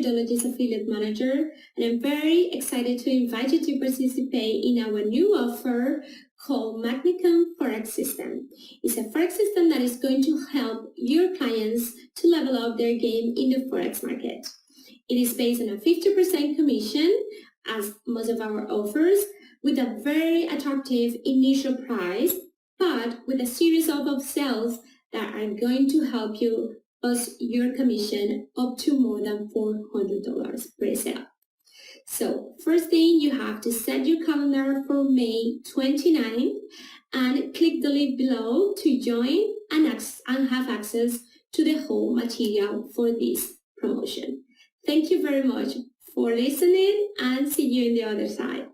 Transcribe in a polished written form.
Methodologies Affiliate Manager, and I'm very excited to invite you to participate in our new offer called Magnicom Forex System. It's a Forex system that is going to help your clients to level up their game in the Forex market. It is based on a 50% commission, as most of our offers, with a very attractive initial price, but with a series of upsells that are going to help you boost your commission up to more than $400 per sale. So first thing, you have to set your calendar for May 29 and click the link below to join and have access to the whole material for this promotion. Thank you very much for listening, and see you on the other side.